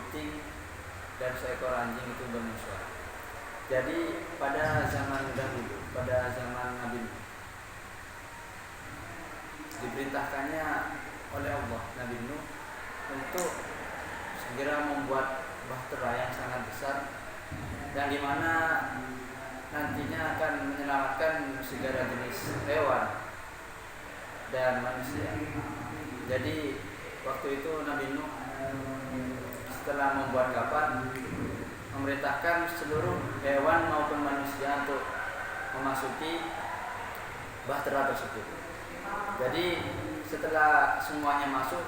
kucing dan seekor anjing itu bermusuhan. Jadi pada zaman dahulu, pada zaman Nabi Nuh, diperintahkannya oleh Allah Nabi Nuh untuk segera membuat bahtera yang sangat besar dan di mana nantinya akan menyelamatkan segala jenis hewan dan manusia. Jadi waktu itu Nabi Nuh setelah membuat kapal memerintahkan seluruh hewan maupun manusia untuk memasuki bahtera tersebut. Jadi setelah semuanya masuk,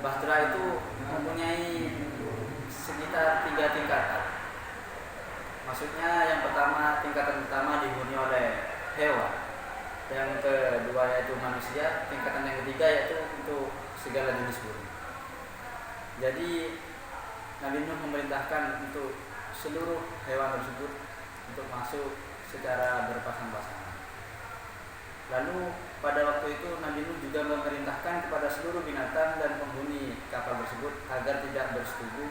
bahtera itu mempunyai sekitar 3 tingkatan. Maksudnya yang pertama, tingkatan pertama dihuni oleh hewan, yang kedua yaitu manusia, tingkatan yang ketiga yaitu untuk segala jenis burung. Jadi Nabi Nuh memerintahkan untuk seluruh hewan tersebut untuk masuk secara berpasang-pasangan. Lalu pada waktu itu Nabi Nuh juga memerintahkan kepada seluruh binatang dan penghuni kapal tersebut agar tidak bersetubuh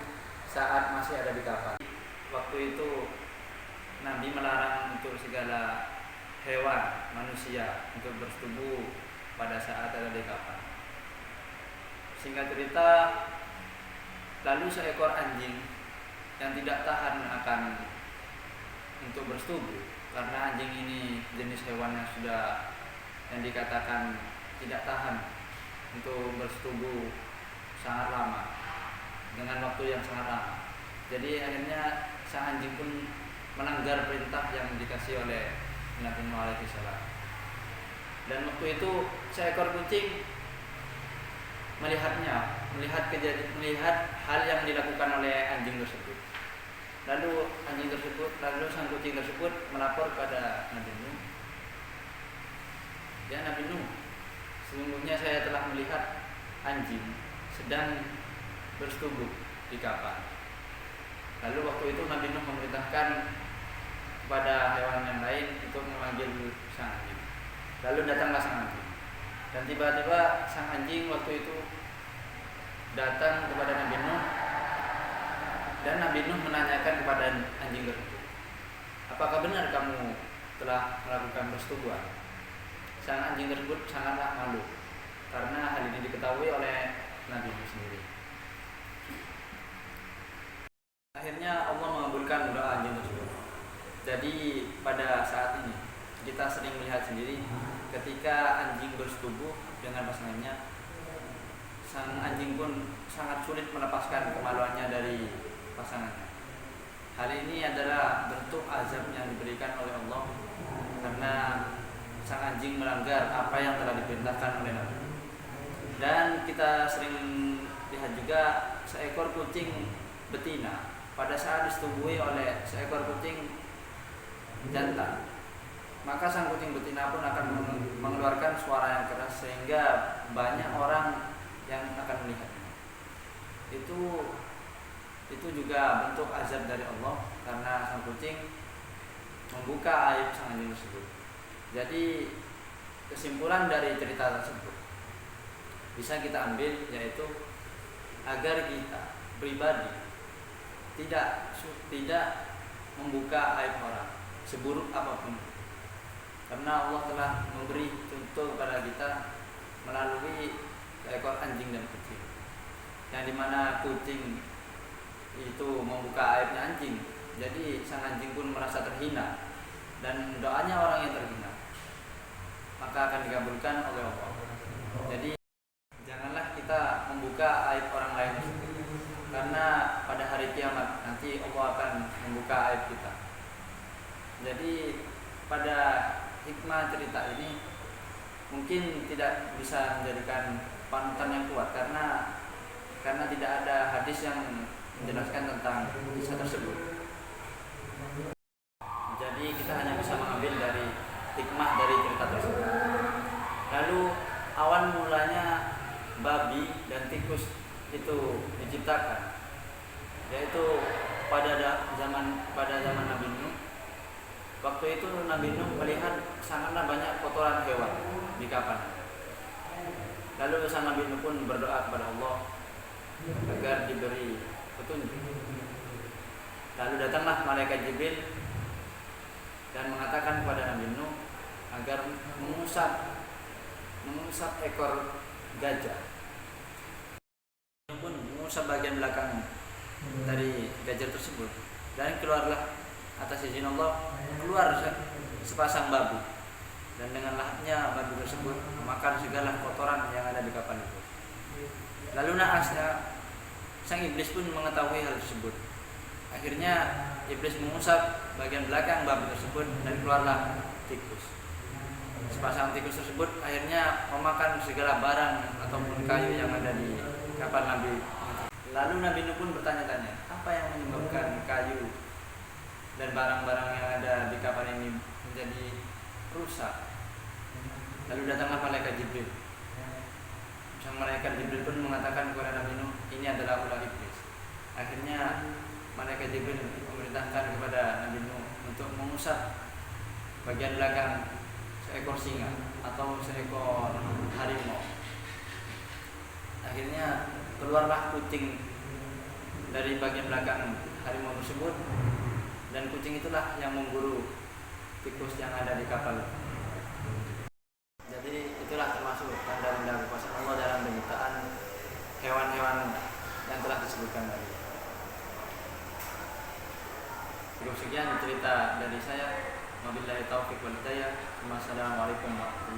saat masih ada di kapal. Waktu itu Nabi melarang untuk segala hewan, manusia untuk bersetubuh pada saat ada di kapal. Singkat cerita, lalu seekor anjing yang tidak tahan akan untuk bersetubuh, karena anjing ini jenis hewan yang sudah yang dikatakan tidak tahan untuk bersetubuh sangat lama dengan waktu yang sangat lama. Jadi akhirnya sang anjing pun melanggar perintah yang dikasih oleh Nabi Nuh alaihissalam. Dan waktu itu seekor kucing melihat hal yang dilakukan oleh anjing tersebut. Lalu sang kucing tersebut melapor pada Nabi Nuh. Ya Nabi Nuh, sesungguhnya saya telah melihat anjing sedang bersetubuh di kapal. Lalu waktu itu Nabi Nuh memerintahkan kepada hewan yang lain untuk memanggil sang anjing. Lalu datanglah sang anjing. Dan tiba-tiba sang anjing waktu itu datang kepada Nabi Nuh, dan Nabi Nuh menanyakan kepada anjing tersebut, apakah benar kamu telah melakukan persetubuhan? Sang anjing tersebut sangatlah malu karena hal ini diketahui oleh Nabi Nuh sendiri. Akhirnya Allah mengabulkan doa anjing tersebut. Jadi pada saat ini kita sering melihat sendiri ketika anjing bersetubuh dengan pasangannya, sang anjing pun sangat sulit melepaskan kemaluannya dari pasangannya. Hal ini adalah bentuk azab yang diberikan oleh Allah karena sang anjing melanggar apa yang telah diperintahkan oleh Nabi. Dan kita sering lihat juga seekor kucing betina pada saat disetubuhi oleh seekor kucing jantan, maka sang kucing betina pun akan mengeluarkan suara yang keras sehingga banyak orang yang akan melihatnya. Itu juga bentuk azab dari Allah karena sang kucing membuka aib sang anjing tersebut. Jadi kesimpulan dari cerita tersebut bisa kita ambil yaitu agar kita pribadi tidak membuka aib orang seburuk apapun, karena Allah telah memberi contoh kepada kita melalui seekor anjing dan kucing, yang dimana kucing itu membuka aibnya anjing, jadi sang anjing pun merasa terhina dan doanya orang yang terhina maka akan dikabulkan oleh Allah. Jadi janganlah kita membuka aib orang lain, karena pada hari kiamat nanti Allah akan membuka aib kita. Jadi pada hikmah cerita ini mungkin tidak bisa menjadikan panutan yang kuat karena tidak ada hadis yang menjelaskan tentang kisah tersebut. Jadi kita hanya bisa mengambil dari hikmah dari cerita tersebut. Lalu awal mulanya babi dan tikus itu diciptakan, yaitu pada zaman Nabi Nuh. Waktu itu Nabi Nuh melihat sangatlah banyak kotoran hewan di kapal. Lalu sang Nabi Nuh pun berdoa kepada Allah agar diberi Lalu datanglah malaikat Jibril dan mengatakan kepada Nabi Nuh agar mengusap ekor gajah. Pun mengusap bagian belakang dari gajah tersebut, dan keluarlah atas izin Allah keluar sepasang babi, dan dengan lahapnya babi tersebut memakan segala kotoran yang ada di kapal itu. Lalu naasnya sang iblis pun mengetahui hal tersebut. Akhirnya iblis mengusap bagian belakang babi tersebut dan keluarlah tikus. Sepasang tikus tersebut akhirnya memakan segala barang ataupun kayu yang ada di kapal Nabi. Lalu Nabi Nuh pun bertanya-tanya, apa yang menyebabkan kayu dan barang-barang yang ada di kapal ini menjadi rusak? Lalu datanglah malaikat Jibril. Sang malaikat Jibril pun mengatakan kepada Nabi Nuh, ini adalah ulah iblis. Akhirnya malaikat Jibril memerintahkan kepada Nabi Nuh untuk mengusap bagian belakang seekor singa atau seekor harimau. Akhirnya keluarlah kucing dari bagian belakang harimau tersebut, dan kucing itulah yang memburu tikus yang ada di kapal. Jadi itulah termasuk tanda-tanda kekuasaan Allah dalam penciptaan hewan-hewan yang telah disebutkan tadi. Cukup sekian cerita dari saya. Wabillahi taufiq wal hidayah. Wassalamualaikum warahmatullahi wabarakatuh.